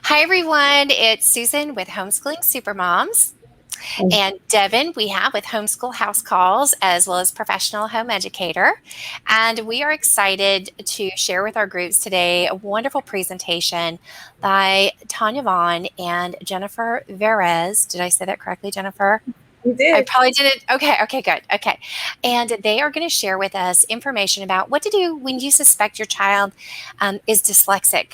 Hi, everyone. It's Susan with Homeschooling Supermoms. And Devin, we have with Homeschool House Calls, as well as professional home educator. And we are excited to share with our groups today a wonderful presentation by Tonya Vaugh and Jennifer Verez. Did I say that correctly, Jennifer? You I did. probably did it. Okay, good. Okay. And they are going to share with us information about what to do when you suspect your child is dyslexic.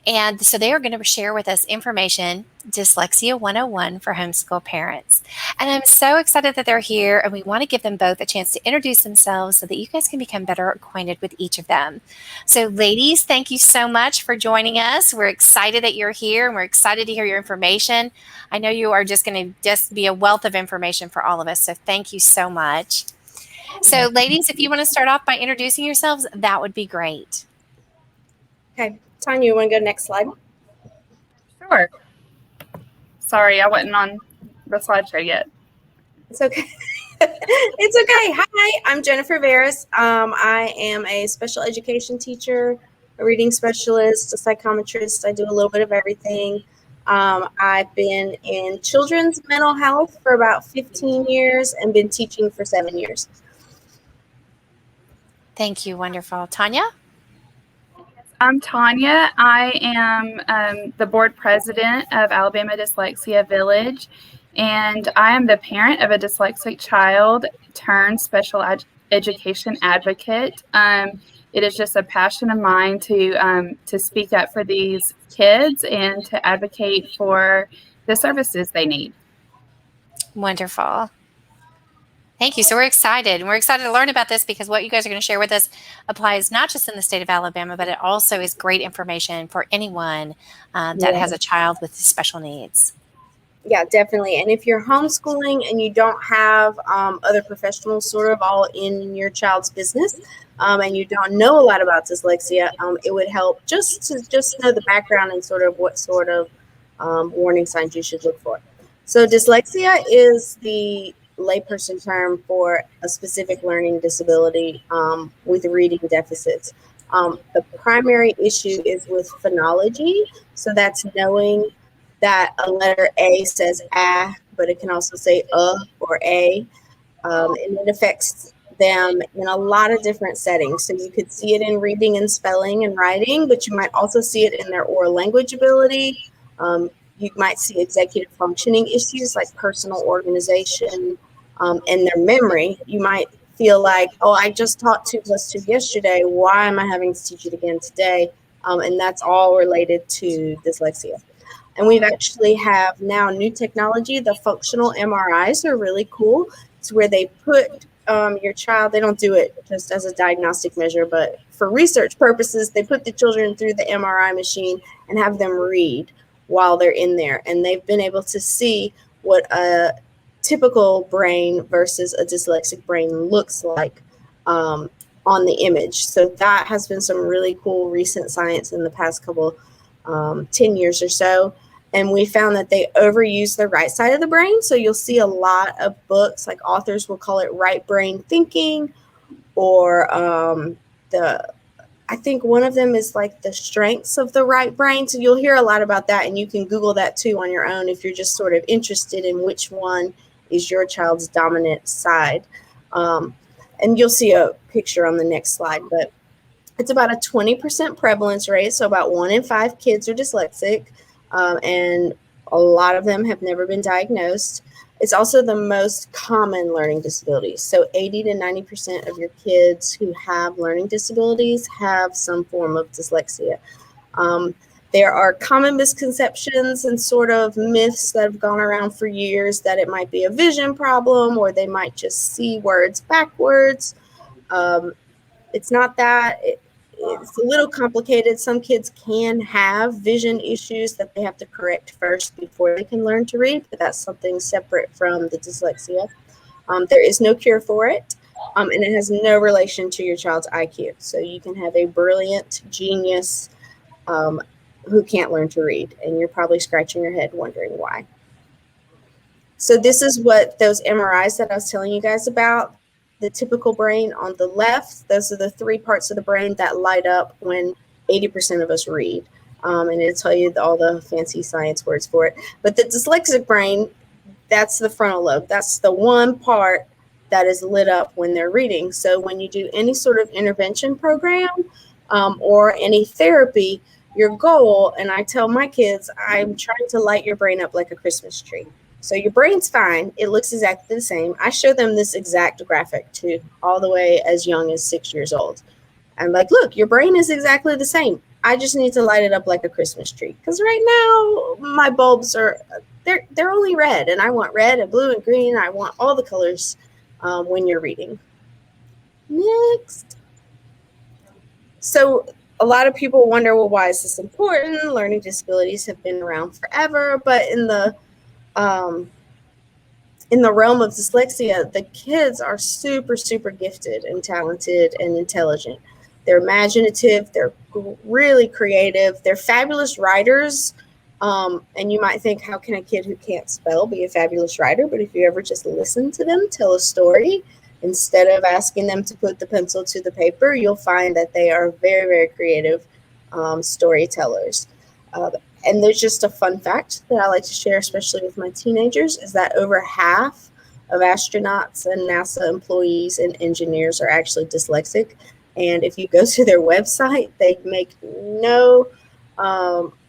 And so they are going to share with us information, Dyslexia 101 for homeschool parents. And I'm so excited that they're here, and we want to give them both a chance to introduce themselves so that you guys can become better acquainted with each of them. So, ladies, thank you so much for joining us. We're excited that you're here, and we're excited to hear your information. I know you are just going to just be a wealth of information for all of us. So thank you so much. So ladies, if you want to start off by introducing yourselves, that would be great. Okay. Tonya, you want to go next slide? Sure. Sorry, I wasn't on the slideshow yet. It's okay. It's okay. Hi, I'm Jennifer Verez. I am a special education teacher, a reading specialist, a psychometrist. I do a little bit of everything. I've been in children's mental health for about 15 years and been teaching for 7 years. Thank you. Wonderful. Tonya? I'm Tonya. I am the board president of Alabama Dyslexia Village, and I am the parent of a dyslexic child turned special education advocate. It is just a passion of mine to speak up for these kids and to advocate for the services they need. Wonderful. Thank you. So we're excited. And we're excited to learn about this because what you guys are going to share with us applies not just in the state of Alabama, but it also is great information for anyone that has a child with special needs. Yeah, definitely. And if you're homeschooling and you don't have other professionals sort of all in your child's business, and you don't know a lot about dyslexia, it would help just to know the background and sort of what sort of warning signs you should look for. So dyslexia is the layperson term for a specific learning disability with reading deficits. The primary issue is with phonology. So that's knowing that a letter A says ah, but it can also say or a, and it affects them in a lot of different settings. So you could see it in reading and spelling and writing, but you might also see it in their oral language ability. You might see executive functioning issues like personal organization and their memory. You might feel like, oh, I just taught 2 + 2 yesterday. Why am I having to teach it again today? And that's all related to dyslexia. And we've actually have now new technology. The functional MRIs are really cool. It's where they put your child, they don't do it just as a diagnostic measure, but for research purposes, they put the children through the MRI machine and have them read while they're in there. And they've been able to see what a typical brain versus a dyslexic brain looks like on the image. So that has been some really cool recent science in the past couple 10 years or so. And we found that they overuse the right side of the brain. So you'll see a lot of books, like authors will call it right brain thinking, or I think one of them is like the strengths of the right brain. So you'll hear a lot about that, and you can Google that too on your own if you're just sort of interested in which one is your child's dominant side. And you'll see a picture on the next slide, but it's about a 20% prevalence rate. So about 1 in 5 kids are dyslexic, and a lot of them have never been diagnosed. It's also the most common learning disability. So 80 to 90% of your kids who have learning disabilities have some form of dyslexia. There are common misconceptions and sort of myths that have gone around for years that it might be a vision problem, or they might just see words backwards. It's not that. It's a little complicated. Some kids can have vision issues that they have to correct first before they can learn to read, but that's something separate from the dyslexia. There is no cure for it, and it has no relation to your child's IQ. So you can have a brilliant genius who can't learn to read, and you're probably scratching your head wondering why. So this is what those MRIs that I was telling you guys about. The typical brain on the left, those are the 3 parts of the brain that light up when 80% of us read. and it'll tell you all the fancy science words for it. But the dyslexic brain, that's the frontal lobe. That's the one part that is lit up when they're reading. So when you do any sort of intervention program or any therapy, your goal, and I tell my kids, I'm trying to light your brain up like a Christmas tree. So your brain's fine. It looks exactly the same. I show them this exact graphic to all the way as young as 6 years old. I'm like, look, your brain is exactly the same. I just need to light it up like a Christmas tree. Because right now, my bulbs are, they're only red. And I want red and blue and green. I want all the colors when you're reading. Next. So a lot of people wonder, well, why is this important? Learning disabilities have been around forever. But in the realm of dyslexia, the kids are super, super gifted and talented and intelligent. They're imaginative. They're really creative. They're fabulous writers. And you might think, how can a kid who can't spell be a fabulous writer? But if you ever just listen to them tell a story, instead of asking them to put the pencil to the paper, you'll find that they are very, very creative storytellers. And there's just a fun fact that I like to share, especially with my teenagers, is that over half of astronauts and NASA employees and engineers are actually dyslexic. And if you go to their website, they make no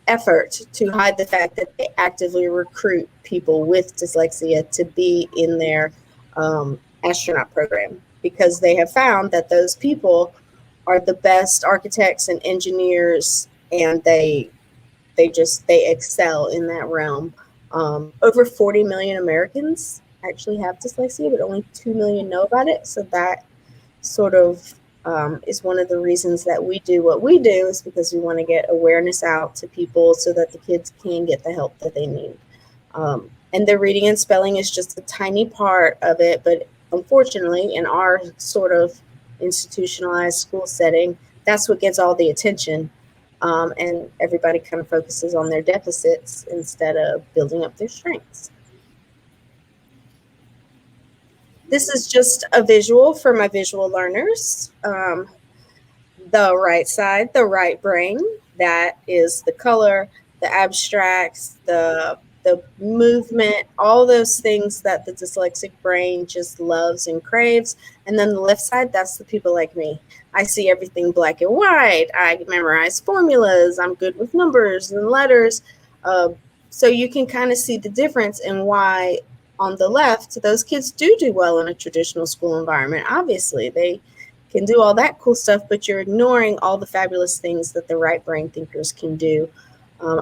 effort to hide the fact that they actively recruit people with dyslexia to be in their astronaut program, because they have found that those people are the best architects and engineers, and they excel in that realm. Over 40 million Americans actually have dyslexia, but only 2 million know about it. So that sort of is one of the reasons that we do what we do, is because we want to get awareness out to people so that the kids can get the help that they need. And the reading and spelling is just a tiny part of it, but unfortunately, in our sort of institutionalized school setting, that's what gets all the attention. And everybody kind of focuses on their deficits instead of building up their strengths. This is just a visual for my visual learners. The right side, the right brain, that is the color, the abstracts, the movement, all those things that the dyslexic brain just loves and craves. And then the left side, that's the people like me. I see everything black and white. I memorize formulas. I'm good with numbers and letters. So you can kind of see the difference in why on the left, those kids do well in a traditional school environment. Obviously, they can do all that cool stuff, but you're ignoring all the fabulous things that the right brain thinkers can do.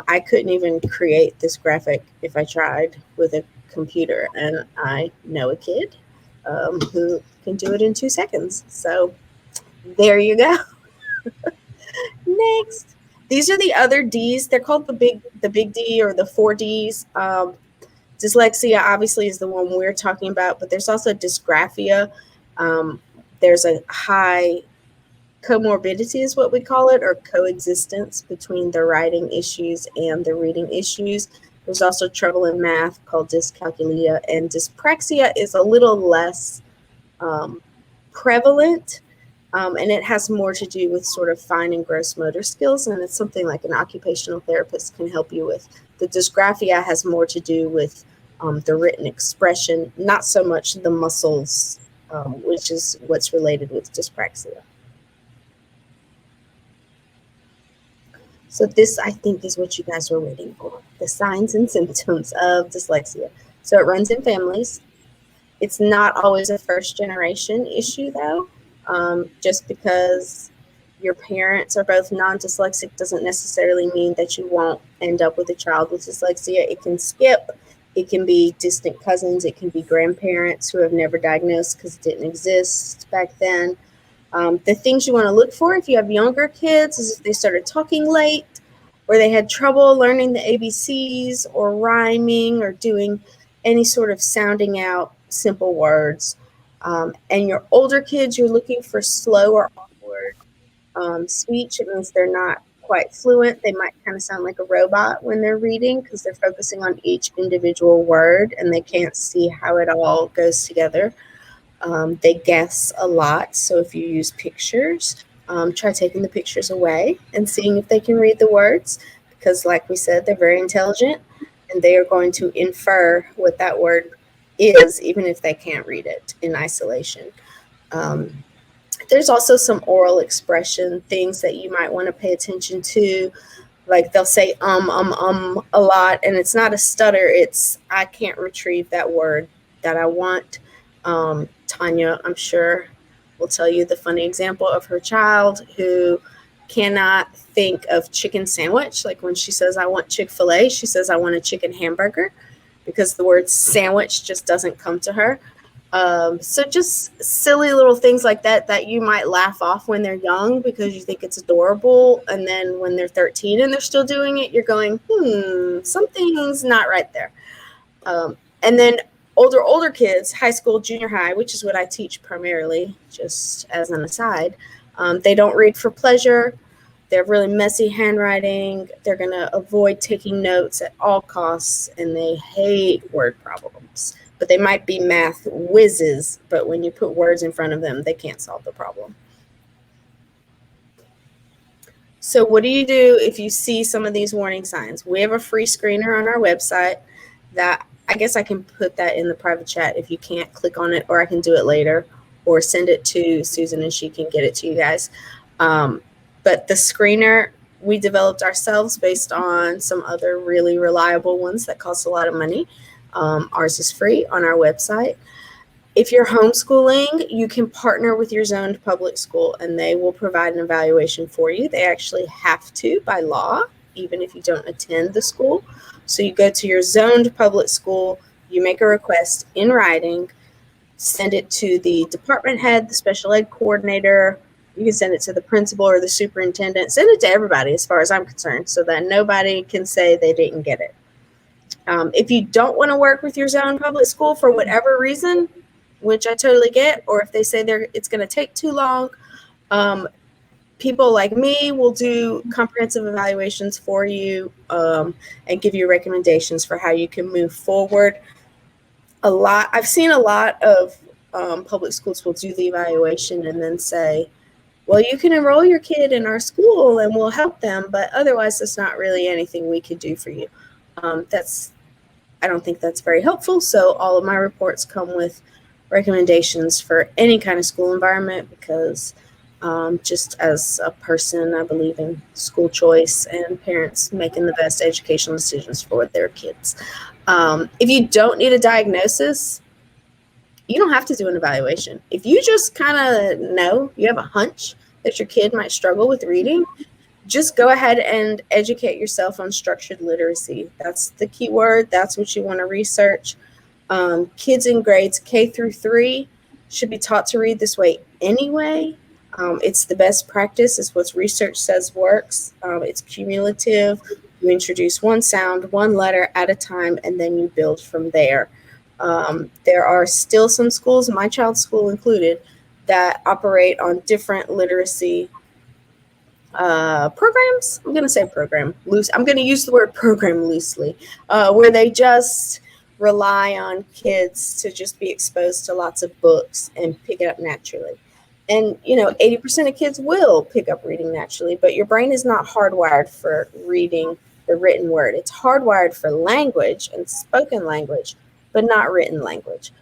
I couldn't even create this graphic if I tried with a computer, and I know a kid who can do it in 2 seconds. So there you go. Next. These are the other Ds. They're called the big D, or the 4 Ds. Dyslexia obviously is the one we're talking about, but there's also dysgraphia. There's a high comorbidity is what we call it, or coexistence between the writing issues and the reading issues. There's also trouble in math called dyscalculia, and dyspraxia is a little less prevalent, and it has more to do with sort of fine and gross motor skills, and it's something like an occupational therapist can help you with. The dysgraphia has more to do with the written expression, not so much the muscles, which is what's related with dyspraxia. So this, I think, is what you guys were waiting for, the signs and symptoms of dyslexia. So it runs in families. It's not always a first-generation issue, though. Just because your parents are both non-dyslexic doesn't necessarily mean that you won't end up with a child with dyslexia. It can skip. It can be distant cousins. It can be grandparents who have never diagnosed because it didn't exist back then. The things you want to look for if you have younger kids is if they started talking late, or they had trouble learning the ABCs or rhyming or doing any sort of sounding out simple words. And your older kids, you're looking for slow or awkward speech. It means they're not quite fluent. They might kind of sound like a robot when they're reading because they're focusing on each individual word and they can't see how it all goes together. They guess a lot. So if you use pictures, try taking the pictures away and seeing if they can read the words. because, like we said, they're very intelligent and they are going to infer what that word is, even if they can't read it in isolation. There's also some oral expression things that you might want to pay attention to. Like they'll say a lot, and it's not a stutter. It's I can't retrieve that word that I want. Tonya, I'm sure, will tell you the funny example of her child who cannot think of chicken sandwich. Like when she says, I want Chick-fil-A, she says, I want a chicken hamburger, because the word sandwich just doesn't come to her. So just silly little things like that you might laugh off when they're young because you think it's adorable. And then when they're 13 and they're still doing it, you're going, something's not right there. And then older kids, high school, junior high, which is what I teach primarily, just as an aside, they don't read for pleasure. They have really messy handwriting. They're going to avoid taking notes at all costs, and they hate word problems. But they might be math whizzes, but when you put words in front of them, they can't solve the problem. So what do you do if you see some of these warning signs? We have a free screener on our website that I guess I can put that in the private chat if you can't click on it, or I can do it later, or send it to Susan and she can get it to you guys. But the screener we developed ourselves based on some other really reliable ones that cost a lot of money. Ours is free on our website. If you're homeschooling, you can partner with your zoned public school and they will provide an evaluation for you. They actually have to by law, even if you don't attend the school. So you go to your zoned public school, you make a request in writing, send it to the department head, the special ed coordinator. You can send it to the principal or the superintendent. Send it to everybody as far as I'm concerned, so that nobody can say they didn't get it. If you don't want to work with your zone public school for whatever reason, which I totally get, or if they say it's going to take too long, people like me will do comprehensive evaluations for you and give you recommendations for how you can move forward. I've seen a lot of public schools will do the evaluation and then say, well, you can enroll your kid in our school and we'll help them, but otherwise it's not really anything we could do for you. I don't think that's very helpful. So all of my reports come with recommendations for any kind of school environment because just as a person, I believe in school choice and parents making the best educational decisions for their kids. If you don't need a diagnosis, you don't have to do an evaluation. If you just kind of know, you have a hunch that your kid might struggle with reading, just go ahead and educate yourself on structured literacy. That's the key word. That's what you want to research. Kids in grades K through 3 should be taught to read this way anyway. It's the best practice. It's what research says works. It's cumulative. You introduce one sound, one letter at a time, and then you build from there. There are still some schools, my child's school included, that operate on different literacy programs. I'm going to say program loose. I'm going to use the word program loosely, where they just rely on kids to just be exposed to lots of books and pick it up naturally. And, 80% of kids will pick up reading naturally, but your brain is not hardwired for reading the written word. It's hardwired for language and spoken language, but not written language.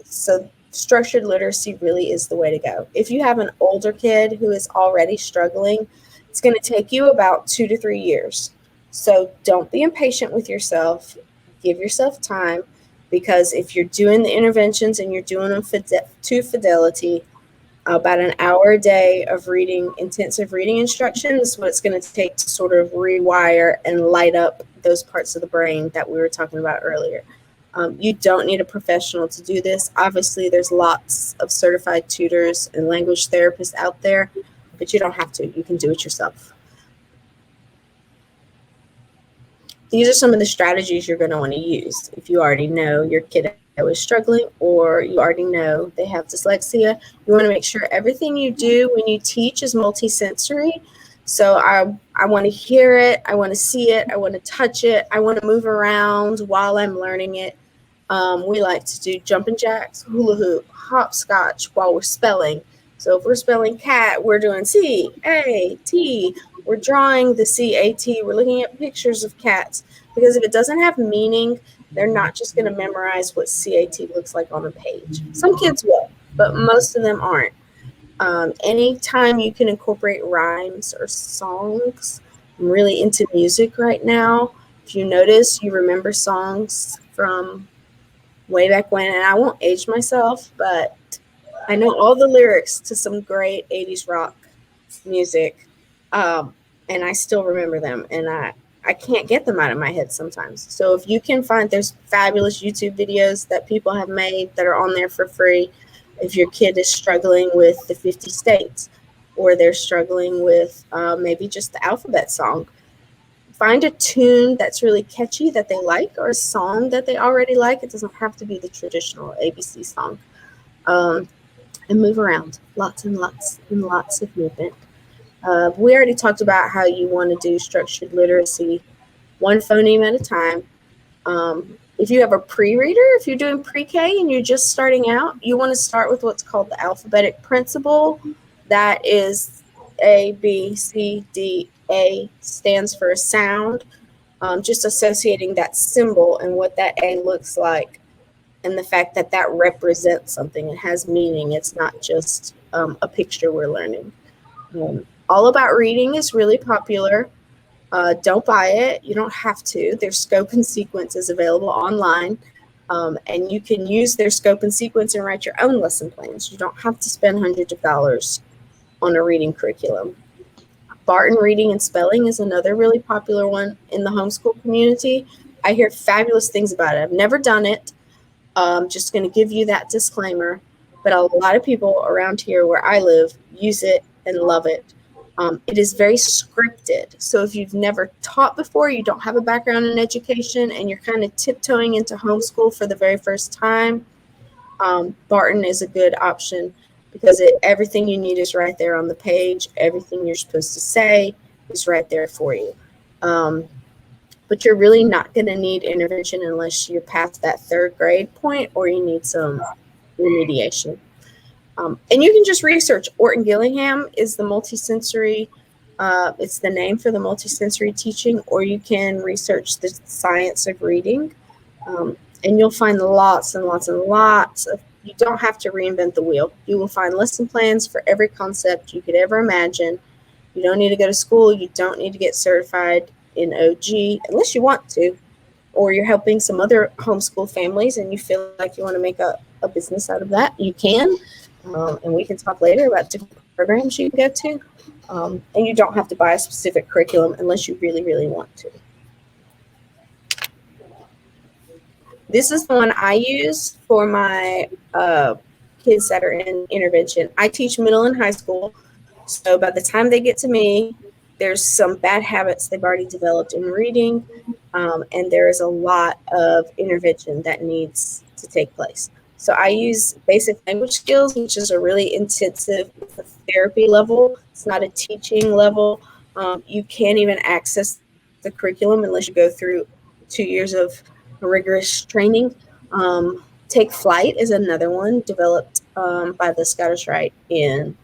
So structured literacy really is the way to go. If you have an older kid who is already struggling, it's going to take you about 2 to 3 years. So don't be impatient with yourself. Give yourself time, because if you're doing the interventions and you're doing them to fidelity, about an hour a day of reading, intensive reading instruction is what it's going to take to sort of rewire and light up those parts of the brain that we were talking about earlier. You don't need a professional to do this. Obviously, there's lots of certified tutors and language therapists out there, but you don't have to. You can do it yourself. These are some of the strategies you're going to want to use if you already know your kid is struggling or you already know they have dyslexia. You want to make sure everything you do when you teach is multisensory. So I want to hear it, I want to see it, I want to touch it, I want to move around while I'm learning it. We like to do jumping jacks, hula hoop, hopscotch while we're spelling. So if we're spelling cat, we're doing C-A-T, we're drawing the CAT, we're looking at pictures of cats, because if it doesn't have meaning, they're not just going to memorize what CAT looks like on a page. Some kids will, but most of them aren't. Anytime you can incorporate rhymes or songs, I'm really into music right now. If you notice, you remember songs from way back when, and I won't age myself, but I know all the lyrics to some great 80s rock music, and I still remember them, and I can't get them out of my head sometimes. So if you can find, there's fabulous YouTube videos that people have made that are on there for free. If your kid is struggling with the 50 states, or they're struggling with maybe just the alphabet song, find a tune that's really catchy that they like, or a song that they already like. It doesn't have to be the traditional ABC song. And move around. Lots and lots and lots of movement. We already talked about how you want to do structured literacy, one phoneme at a time. If you have a pre-reader, if you're doing pre-K and you're just starting out, you want to start with what's called the alphabetic principle. That is A, B, C, D, A, stands for a sound. Just associating that symbol and what that A looks like, and the fact that that represents something. It has meaning. It's not just a picture we're learning. All About Reading is really popular. Don't buy it. You don't have to. Their scope and sequence is available online, and you can use their scope and sequence and write your own lesson plans. You don't have to spend hundreds of dollars on a reading curriculum. Barton Reading and Spelling is another really popular one in the homeschool community. I hear fabulous things about it. I've never done it. Just going to give you that disclaimer, but a lot of people around here where I live use it and love it. It is very scripted. So if you've never taught before, you don't have a background in education, and you're kind of tiptoeing into homeschool for the very first time, Barton is a good option, because everything you need is right there on the page. Everything you're supposed to say is right there for you. But you're really not going to need intervention unless you're past that 3rd grade point, or you need some remediation. And you can just research. Orton Gillingham is the multisensory, it's the name for the multisensory teaching, or you can research the science of reading. And you'll find lots and lots and lots of, you don't have to reinvent the wheel. You will find lesson plans for every concept you could ever imagine. You don't need to go to school. You don't need to get certified in OG unless you want to, or you're helping some other homeschool families and you feel like you want to make a business out of that. You can, and we can talk later about different programs you can go to. And you don't have to buy a specific curriculum unless you really, really want to. This is the one I use for my kids that are in intervention. I teach middle and high school, so by the time they get to me, there's some bad habits they've already developed in reading, and there is a lot of intervention that needs to take place. So I use basic language skills, which is a really intensive therapy level. It's not a teaching level. You can't even access the curriculum unless you go through 2 years of rigorous training. Take Flight is another one developed by the Scottish Rite in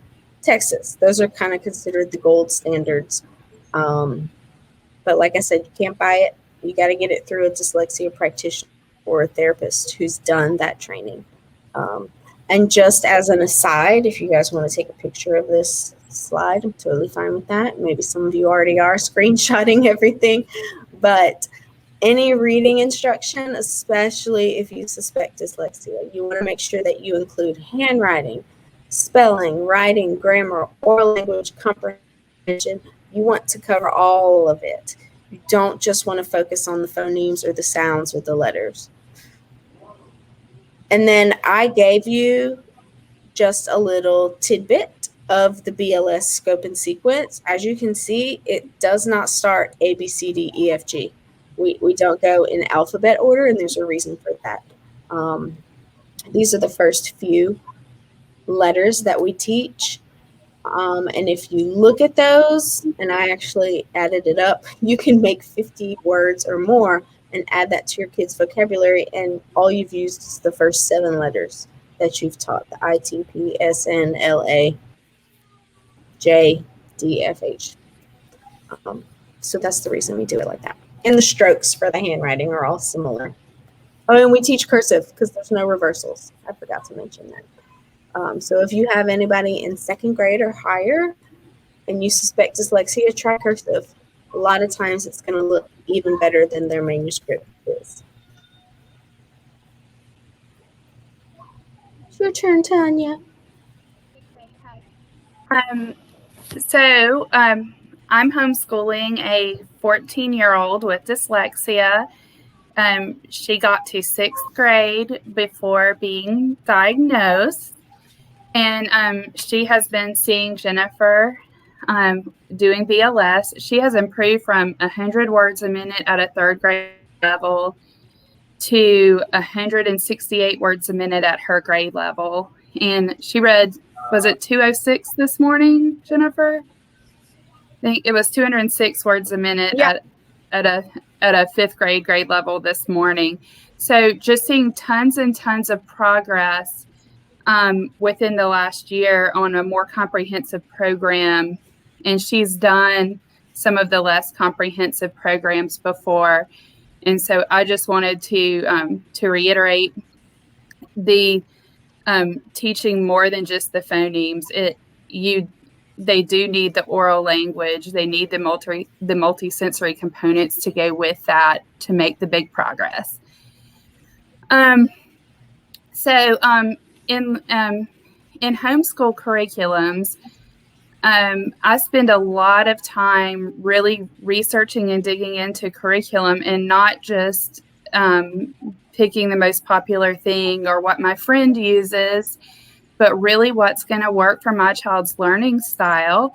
Texas. Those are kind of considered the gold standards. But like I said, you can't buy it. You got to get it through a dyslexia practitioner or a therapist who's done that training. And just as an aside, if you guys want to take a picture of this slide, I'm totally fine with that. Maybe some of you already are screenshotting everything, but any reading instruction, especially if you suspect dyslexia, you want to make sure that you include handwriting, spelling, writing, grammar, oral language comprehension. You want to cover all of it. You don't just want to focus on the phonemes or the sounds or the letters. And then I gave you just a little tidbit of the BLS scope and sequence. As you can see, it does not start A, B, C, D, E, F, G. We don't go in alphabet order, and there's a reason for that. These are the first few letters that we teach. And if you look at those, and I actually added it up, you can make 50 words or more and add that to your kids' vocabulary, and all you've used is the first 7 letters that you've taught, the I, T, P, S, N, L, A, J, D, F, H. So that's the reason we do it like that. And the strokes for the handwriting are all similar. Oh, and we teach cursive because there's no reversals. I forgot to mention that. So if you have anybody in 2nd grade or higher and you suspect dyslexia, try cursive. A lot of times it's going to look even better than their manuscript is. It's your turn, Tonya. I'm homeschooling a 14-year-old with dyslexia. She got to 6th grade before being diagnosed, and she has been seeing Jennifer doing BLS. She has improved from 100 words a minute at a 3rd grade level to 168 words a minute at her grade level. And she read, was it 206 this morning, Jennifer? I think it was 206 words a minute at a 5th grade level this morning. So just seeing tons and tons of progress within the last year on a more comprehensive program. And she's done some of the less comprehensive programs before. And so I just wanted to reiterate the teaching more than just the phonemes. They do need the oral language. They need the multisensory components to go with that to make the big progress. In homeschool curriculums, I spend a lot of time really researching and digging into curriculum and not just picking the most popular thing or what my friend uses, but really what's going to work for my child's learning style.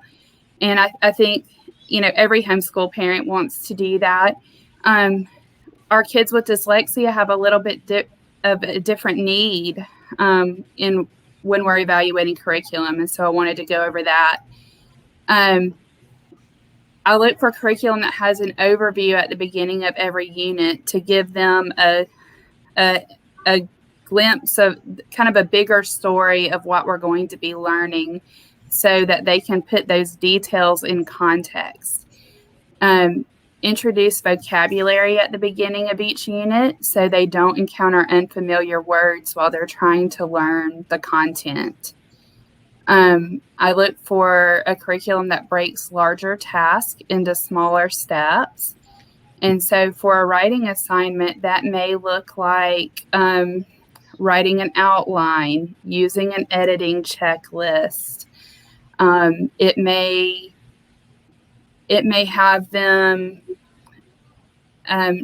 And I think, every homeschool parent wants to do that. Our kids with dyslexia have a little bit of a different need when we're evaluating curriculum. And so I wanted to go over that. I look for curriculum that has an overview at the beginning of every unit to give them a glimpse of kind of a bigger story of what we're going to be learning so that they can put those details in context. Introduce vocabulary at the beginning of each unit so they don't encounter unfamiliar words while they're trying to learn the content. I look for a curriculum that breaks larger tasks into smaller steps. And so for a writing assignment, that may look like writing an outline, using an editing checklist. It may have them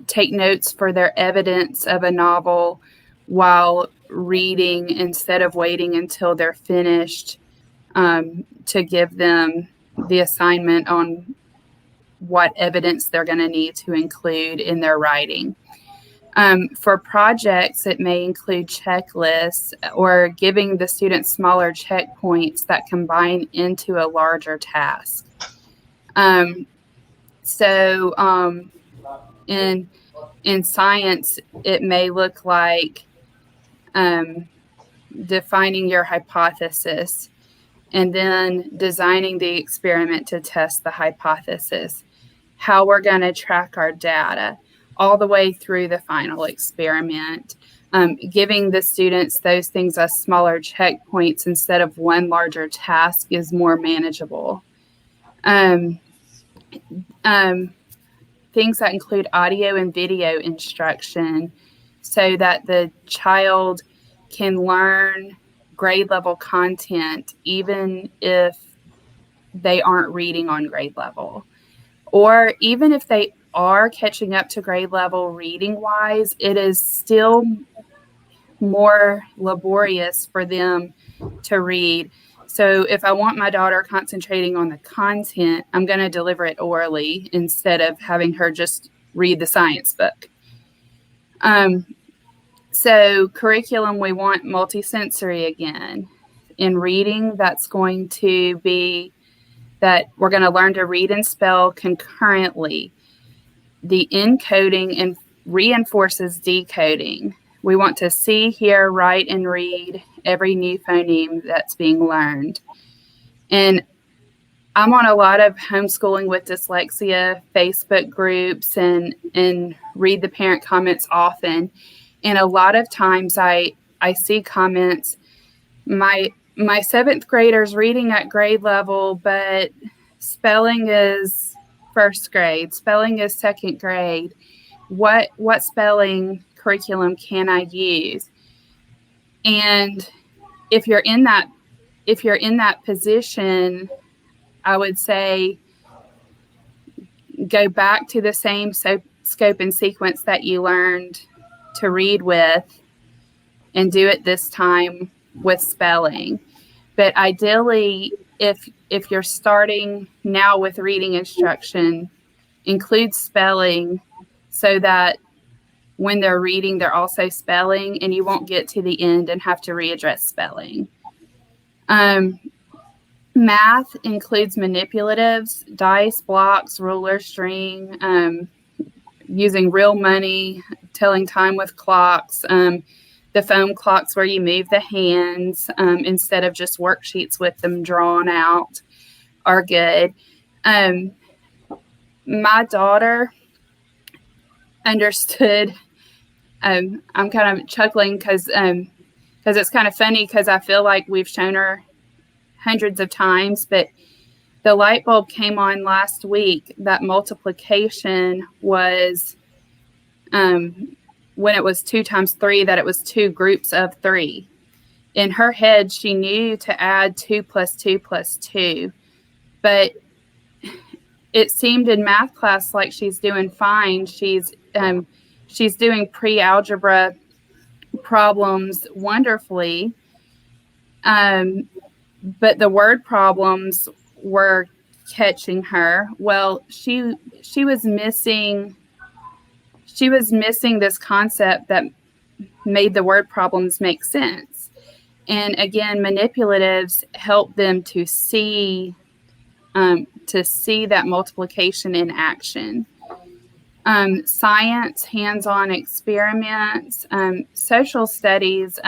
take notes for their evidence of a novel while reading instead of waiting until they're finished to give them the assignment on what evidence they're going to need to include in their writing. For projects, it may include checklists or giving the students smaller checkpoints that combine into a larger task. In science, it may look like defining your hypothesis and then designing the experiment to test the hypothesis, how we're going to track our data all the way through the final experiment, giving the students those things as smaller checkpoints instead of one larger task is more manageable. Things that include audio and video instruction so that the child can learn grade level content even if they aren't reading on grade level. Or even if they are catching up to grade level reading wise, it is still more laborious for them to read. So if I want my daughter concentrating on the content, I'm going to deliver it orally instead of having her just read the science book. So curriculum, we want multisensory again. In reading, that's going to be that we're going to learn to read and spell concurrently. The encoding and reinforces decoding. We want to see, hear, write, and read every new phoneme that's being learned. And I'm on a lot of homeschooling with dyslexia Facebook groups and read the parent comments often. And a lot of times I see comments, my seventh grader's reading at grade level, but spelling is first grade, spelling is second grade. What spelling curriculum can I use? And if you're in that position, I would say go back to the same scope and sequence that you learned to read with and do it this time with spelling. But ideally, if you're starting now with reading instruction, include spelling so that when they're reading, they're also spelling, and you won't get to the end and have to readdress spelling. Math includes manipulatives, dice, blocks, ruler, string, using real money, telling time with clocks, the foam clocks where you move the hands instead of just worksheets with them drawn out are good. My daughter understood. I'm kind of chuckling because it's kind of funny because I feel like we've shown her hundreds of times, but the light bulb came on last week that multiplication was when it was 2 times 3, that it was 2 groups of 3. In her head, she knew to add 2 plus 2 plus 2, but it seemed in math class like she's doing fine. She's doing pre-algebra problems wonderfully, but the word problems were catching her. Well, she was missing this concept that made the word problems make sense. And again, manipulatives help them to see that multiplication in action. Science, hands-on experiments, social studies,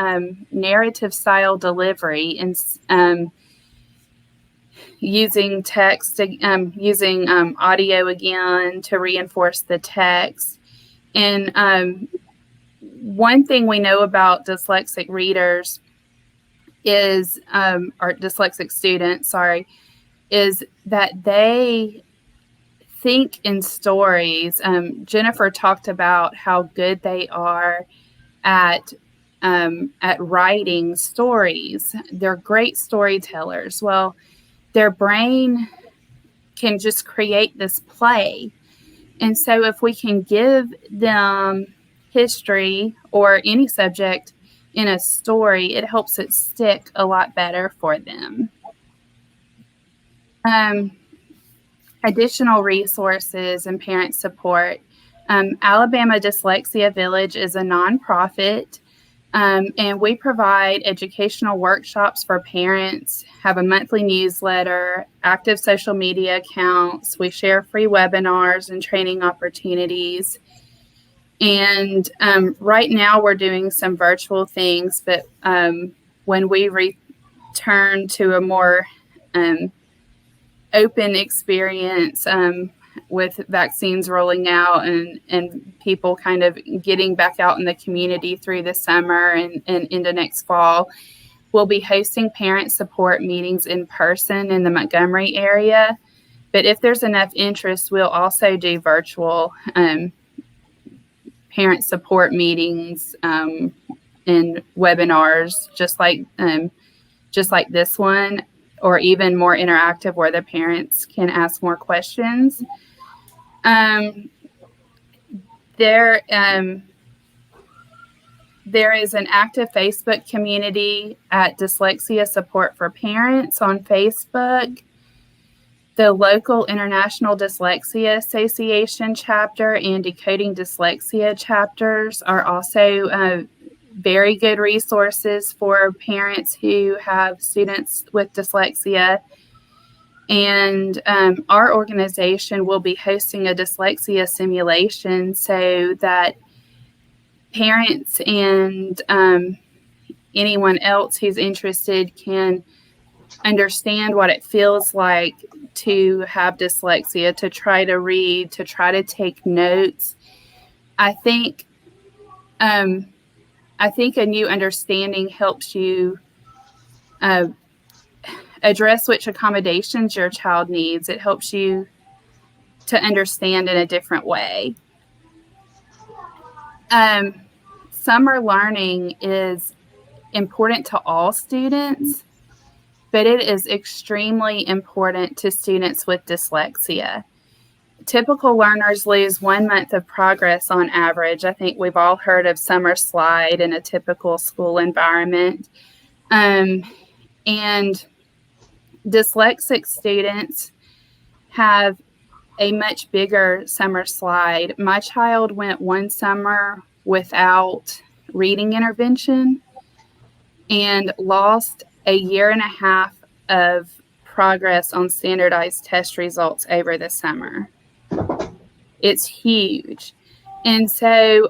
narrative style delivery, and using text, using audio again to reinforce the text. And one thing we know about dyslexic readers is, or dyslexic students, is that they think in stories. Jennifer talked about how good they are at writing stories. They're great storytellers. Well, their brain can just create this play. And so if we can give them history or any subject in a story, it helps it stick a lot better for them. Additional resources and parent support. Alabama Dyslexia Village is a nonprofit, and we provide educational workshops for parents, have a monthly newsletter, active social media accounts. We share free webinars and training opportunities. And right now we're doing some virtual things, but when we return to a more open experience with vaccines rolling out and people kind of getting back out in the community through the summer and into next fall, we'll be hosting parent support meetings in person in the Montgomery area. But if there's enough interest, we'll also do virtual parent support meetings and webinars, just like this one, or even more interactive where the parents can ask more questions. There is an active Facebook community at Dyslexia Support for Parents on Facebook. The local International Dyslexia Association chapter and Decoding Dyslexia chapters are also very good resources for parents who have students with dyslexia. And our organization will be hosting a dyslexia simulation so that parents and anyone else who's interested can understand what it feels like to have dyslexia, to try to read, to try to take notes. I think a new understanding helps you address which accommodations your child needs. It helps you to understand in a different way. Summer learning is important to all students, but it is extremely important to students with dyslexia. Typical learners lose 1 month of progress on average. I think we've all heard of summer slide in a typical school environment. And dyslexic students have a much bigger summer slide. My child went one summer without reading intervention and lost a year and a half of progress on standardized test results over the summer. It's huge. And so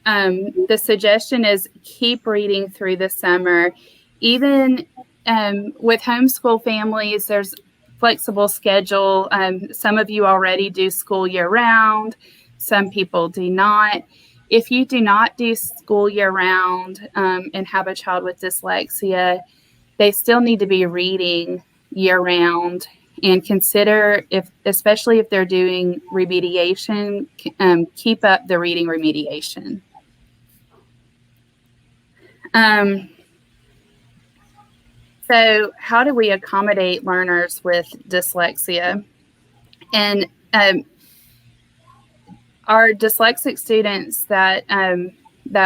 the suggestion is keep reading through the summer. Even with homeschool families, there's flexible schedule. Some of you already do school year round. Some people do not. If you do not do school year round and have a child with dyslexia, they still need to be reading year round, and consider, especially if they're doing remediation, keep up the reading remediation. So how do we accommodate learners with dyslexia? And our dyslexic students that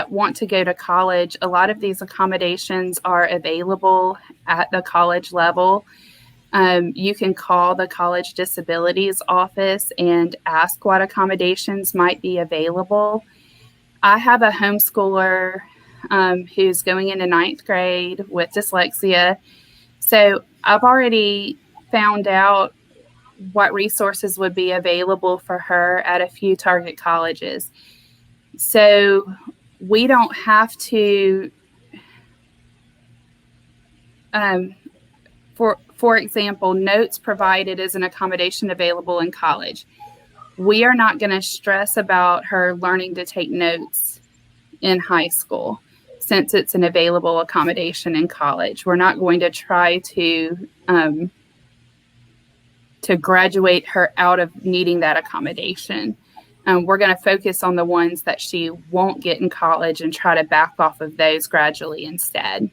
want to go to college, a lot of these accommodations are available at the college level. You can call the college disabilities office and ask what accommodations might be available. I have a homeschooler who's going into 9th grade with dyslexia. So I've already found out what resources would be available for her at a few target colleges. So we don't have to, for example, notes provided as an accommodation available in college. We are not going to stress about her learning to take notes in high school, since it's an available accommodation in college. We're not going to try to graduate her out of needing that accommodation. We're going to focus on the ones that she won't get in college and try to back off of those gradually instead.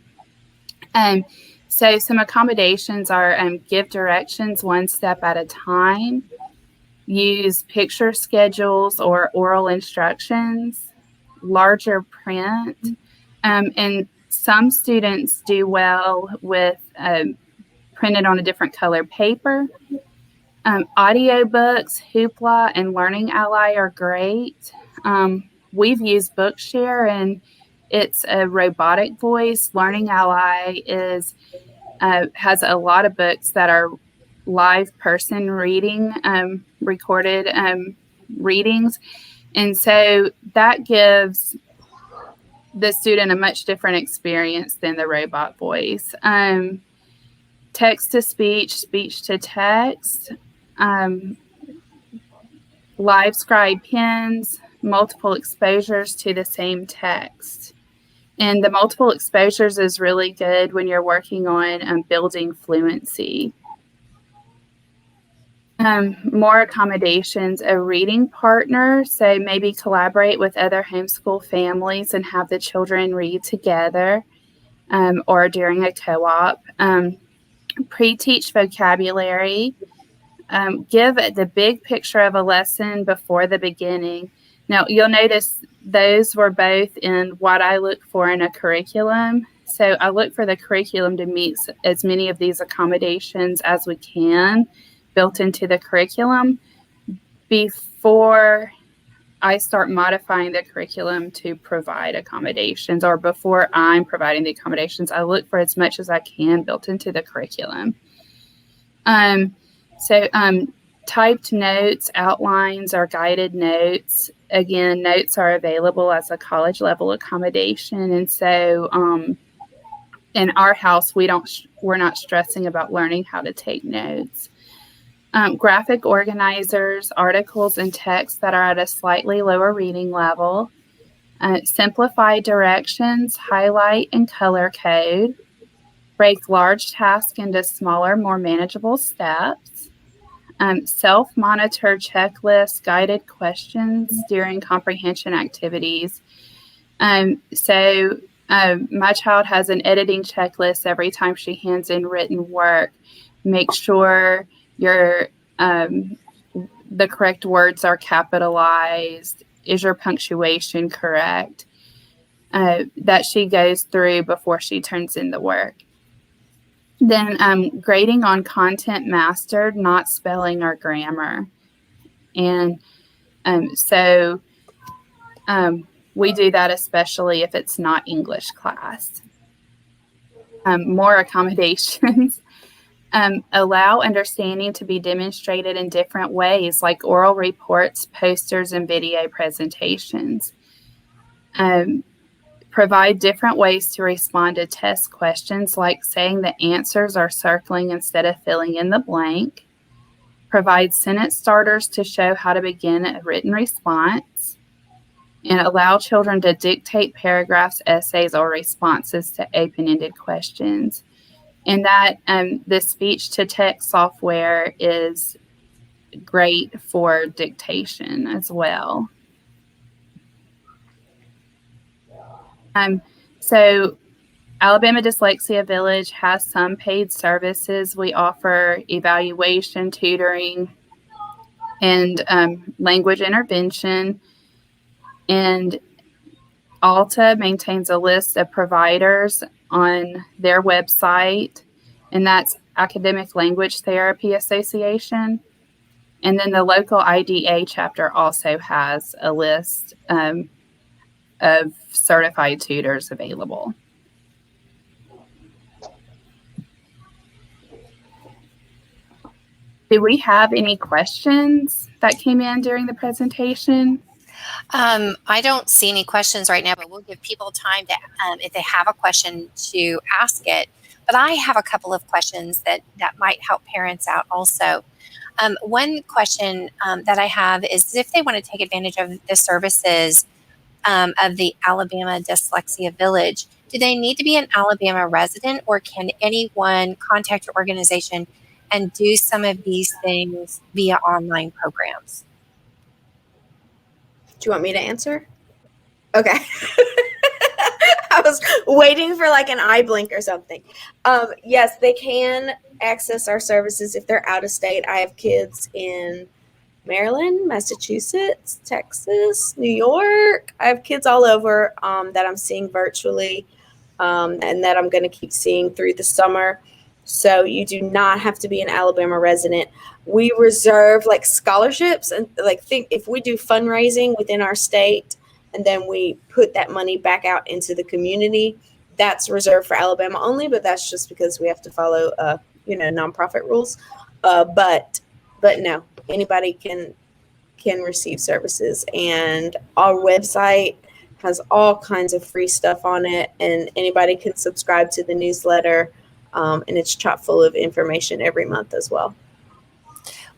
So some accommodations are give directions one step at a time, use picture schedules or oral instructions, larger print, and some students do well with printed on a different color paper. Audiobooks, Hoopla, and Learning Ally are great. We've used Bookshare, and it's a robotic voice. Learning Ally has a lot of books that are live person reading, recorded readings. And so that gives the student a much different experience than the robot voice. Text to speech, speech to text, live scribe pens, multiple exposures to the same text. And the multiple exposures is really good when you're working on building fluency. More accommodations, a reading partner. So maybe collaborate with other homeschool families and have the children read together or during a co-op. Pre-teach vocabulary. Give the big picture of a lesson before the beginning. Now, you'll notice those were both in what I look for in a curriculum. So I look for the curriculum to meet as many of these accommodations as we can built into the curriculum before I start modifying the curriculum to provide accommodations, or before I'm providing the accommodations. I look for as much as I can built into the curriculum. Typed notes, outlines, or guided notes. Again, notes are available as a college level accommodation. And so in our house, we're not stressing about learning how to take notes. Graphic organizers, articles, and text that are at a slightly lower reading level. Simplify directions, highlight and color code. Break large tasks into smaller, more manageable steps. Self-monitor checklists, guided questions during comprehension activities. So my child has an editing checklist every time she hands in written work. Make sure the correct words are capitalized. Is your punctuation correct? That she goes through before she turns in the work. Then grading on content mastered, not spelling or grammar. And so we do that especially if it's not English class. More accommodations. Allow understanding to be demonstrated in different ways, like oral reports, posters, and video presentations. Provide different ways to respond to test questions, like saying the answers or circling instead of filling in the blank. Provide sentence starters to show how to begin a written response. And allow children to dictate paragraphs, essays, or responses to open-ended questions. And that the speech-to-text software is great for dictation as well. So Alabama Dyslexia Village has some paid services. We offer evaluation, tutoring, and language intervention. And Alta maintains a list of providers on their website, and that's Academic Language Therapy Association. And then the local IDA chapter also has a list of certified tutors available. Do we have any questions that came in during the presentation? I don't see any questions right now, but we'll give people time to, if they have a question, to ask it. But I have a couple of questions that might help parents out also. One question that I have is if they want to take advantage of the services of the Alabama Dyslexia Village, do they need to be an Alabama resident, or can anyone contact your organization and do some of these things via online programs? Do you want me to answer? Okay. I was waiting for like an eye blink or something. Yes, they can access our services if they're out of state. I have kids in Maryland, Massachusetts, Texas, New York. I have kids all over that I'm seeing virtually and that I'm going to keep seeing through the summer. So you do not have to be an Alabama resident. We reserve like scholarships, and like think if we do fundraising within our state and then we put that money back out into the community, that's reserved for Alabama only, but that's just because we have to follow nonprofit rules. But no, anybody can receive services, and our website has all kinds of free stuff on it, and anybody can subscribe to the newsletter. And it's chock full of information every month as well.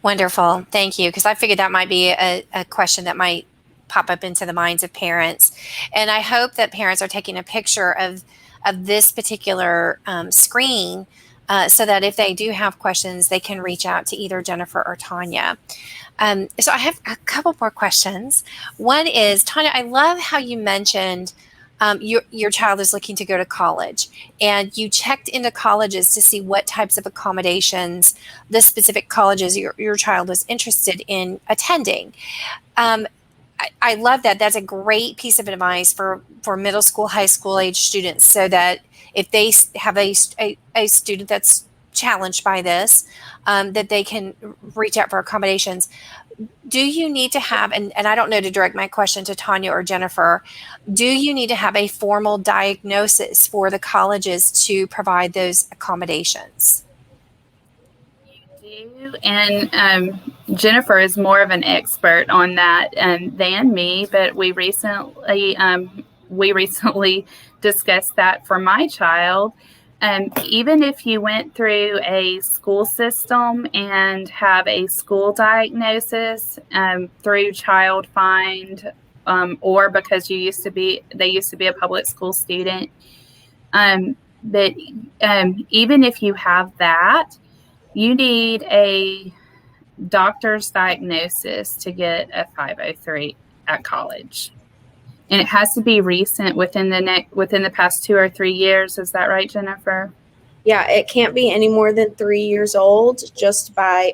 Wonderful. Thank you. Because I figured that might be a question that might pop up into the minds of parents. And I hope that parents are taking a picture of this particular screen so that if they do have questions, they can reach out to either Jennifer or Tonya. So I have a couple more questions. One is, Tonya, I love how you mentioned your child is looking to go to college, and you checked into colleges to see what types of accommodations the specific colleges your child was interested in attending. I love that. That's a great piece of advice for middle school, high school age students, so that if they have a student that's challenged by this, that they can reach out for accommodations. Do you need to have, and I don't know to direct my question to Tonya or Jennifer, do you need to have a formal diagnosis for the colleges to provide those accommodations? You do, and Jennifer is more of an expert on that than me, but we recently discussed that for my child. even if you went through a school system and have a school diagnosis through Child Find, or because they used to be a public school student, but even if you have that, you need a doctor's diagnosis to get a 503 at college. And it has to be recent within the past 2 or 3 years. Is that right, Jennifer? Yeah, it can't be any more than 3 years old, just by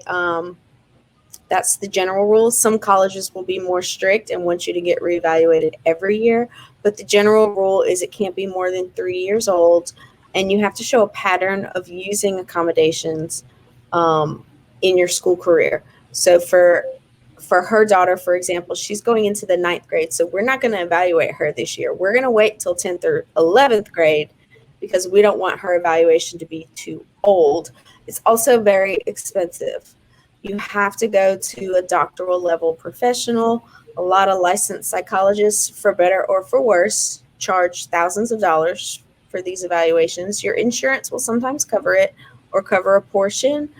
that's the general rule. Some colleges will be more strict and want you to get reevaluated every year, but the general rule is it can't be more than 3 years old, and you have to show a pattern of using accommodations in your school career. So for her daughter, for example, she's going into the 9th grade, so we're not going to evaluate her this year. We're going to wait till 10th or 11th grade because we don't want her evaluation to be too old. It's also very expensive. You have to go to a doctoral level professional. A lot of licensed psychologists, for better or for worse, charge thousands of dollars for these evaluations. Your insurance will sometimes cover it or cover a portion.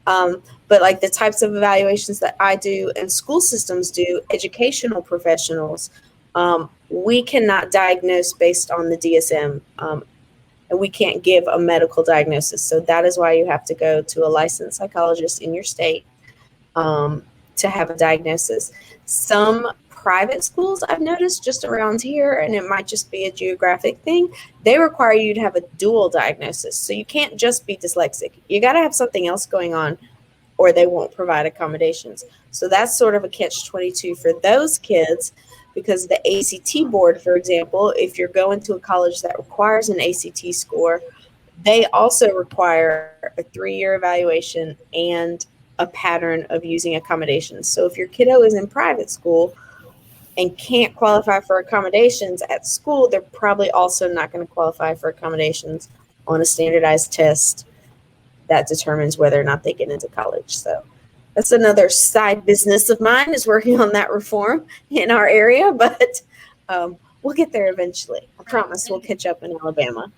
But like the types of evaluations that I do and school systems do, educational professionals, we cannot diagnose based on the DSM, and we can't give a medical diagnosis. So that is why you have to go to a licensed psychologist in your state to have a diagnosis. Some private schools I've noticed just around here, and it might just be a geographic thing, they require you to have a dual diagnosis. So you can't just be dyslexic. You got to have something else going on, or they won't provide accommodations. So that's sort of a catch-22 for those kids, because the ACT board, for example, if you're going to a college that requires an ACT score, they also require a 3-year evaluation and a pattern of using accommodations. So if your kiddo is in private school and can't qualify for accommodations at school, they're probably also not going to qualify for accommodations on a standardized test that determines whether or not they get into college. So that's another side business of mine, is working on that reform in our area, but we'll get there eventually. I promise we'll catch up in Alabama.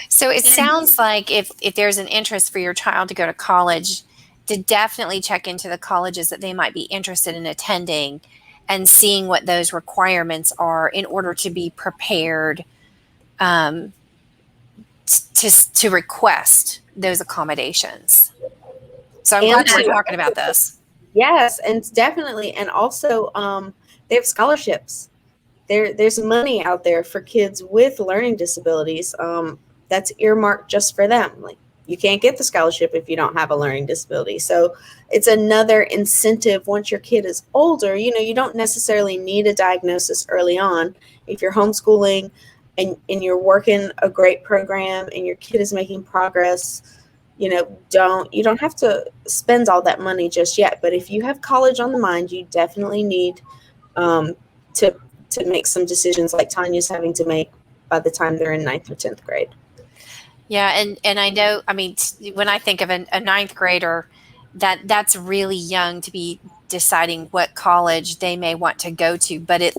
So it sounds like if there's an interest for your child to go to college, to definitely check into the colleges that they might be interested in attending and seeing what those requirements are in order to be prepared to request those accommodations. So I'm glad we're talking about this. Yes, and definitely. And also they have scholarships. There's money out there for kids with learning disabilities that's earmarked just for them. Like, you can't get the scholarship if you don't have a learning disability. So it's another incentive once your kid is older. You don't necessarily need a diagnosis early on. If you're homeschooling and you're working a great program and your kid is making progress, you don't have to spend all that money just yet. But if you have college on the mind, you definitely need to make some decisions like Tonya's having to make by the time they're in 9th or 10th grade. Yeah, and I know, when I think of a 9th grader, that's really young to be deciding what college they may want to go to. But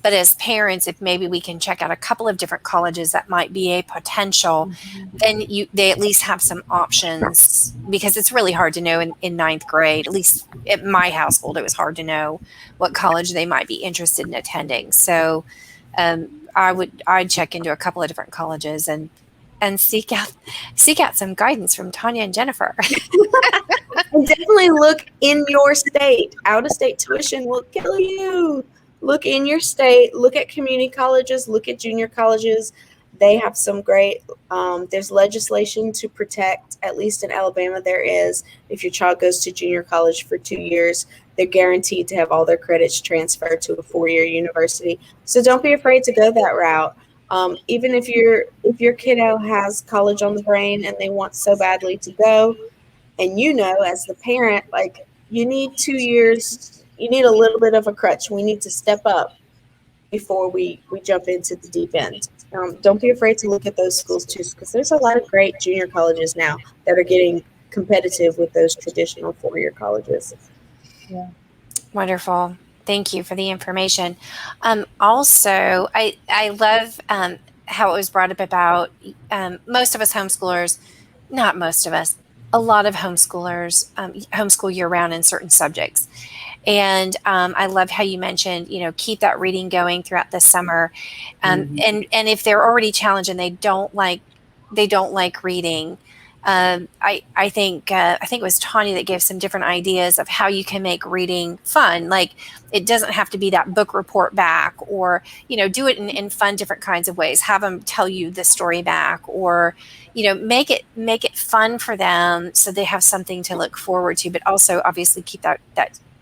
as parents, if maybe we can check out a couple of different colleges that might be a potential, then they at least have some options, because it's really hard to know in 9th grade. At least at my household, it was hard to know what college they might be interested in attending. So I'd check into a couple of different colleges and seek out some guidance from Tonya and Jennifer. And definitely look in your state. Out-of-state tuition will kill you. Look in your state. Look at community colleges. Look at junior colleges. They have some great, there's legislation to protect, at least in Alabama there is, if your child goes to junior college for 2 years, they're guaranteed to have all their credits transferred to a 4-year university. So don't be afraid to go that route. Even if your kiddo has college on the brain and they want so badly to go, and as the parent, like, you need 2 years, you need a little bit of a crutch. We need to step up before we jump into the deep end. Don't be afraid to look at those schools too, because there's a lot of great junior colleges now that are getting competitive with those traditional 4-year colleges. Yeah. Wonderful. Thank you for the information. Also, I love how it was brought up about most of us homeschoolers, not most of us, a lot of homeschoolers homeschool year round in certain subjects. And I love how you mentioned, keep that reading going throughout the summer. And if they're already challenged and they don't like reading, I think it was Tonya that gave some different ideas of how you can make reading fun. Like, it doesn't have to be that book report back, or do it in fun, different kinds of ways. Have them tell you the story back, or make it fun for them so they have something to look forward to. But also, obviously, keep that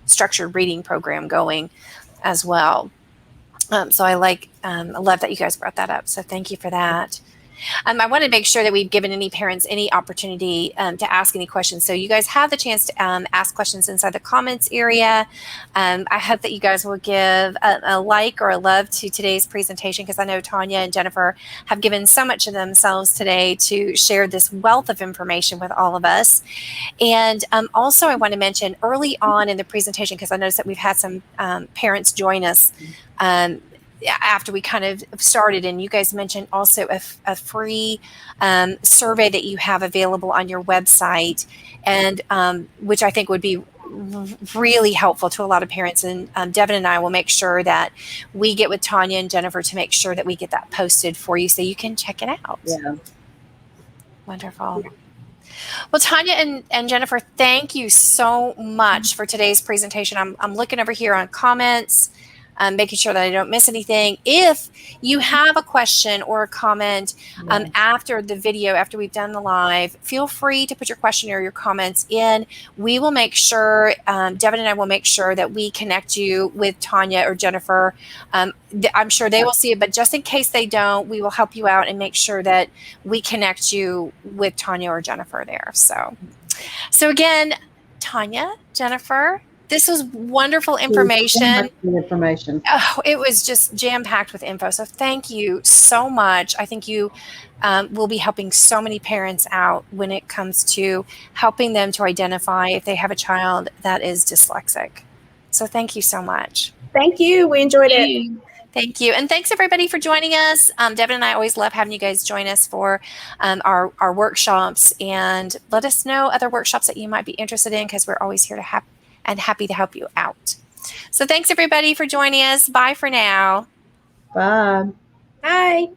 structured reading program going as well. So I love that you guys brought that up. So thank you for that. I want to make sure that we've given any parents any opportunity to ask any questions. So you guys have the chance to ask questions inside the comments area. I hope that you guys will give a like or a love to today's presentation, because I know Tonya and Jennifer have given so much of themselves today to share this wealth of information with all of us. And also, I want to mention early on in the presentation, because I noticed that we've had some parents join us after we kind of started, and you guys mentioned also a free survey that you have available on your website, and which I think would be really helpful to a lot of parents. And Devin and I will make sure that we get with Tonya and Jennifer to make sure that we get that posted for you so you can check it out. Yeah. Wonderful. Well, Tonya and Jennifer, thank you so much for today's presentation. I'm looking over here on comments, making sure that I don't miss anything. If you have a question or a comment after the video, after we've done the live, feel free to put your question or your comments in. We will make sure, Devin and I will make sure that we connect you with Tonya or Jennifer. I'm sure they will see it, but just in case they don't, we will help you out and make sure that we connect you with Tonya or Jennifer there. So again, Tonya, Jennifer, this was wonderful information. Oh, it was just jam-packed with info. So thank you so much. I think you will be helping so many parents out when it comes to helping them to identify if they have a child that is dyslexic. So thank you so much. Thank you. We enjoyed it. Thank you. And thanks everybody for joining us. Devin and I always love having you guys join us for our workshops, and let us know other workshops that you might be interested in, because we're always here to happy to help you out. So thanks everybody for joining us. Bye for now. Bye. Bye.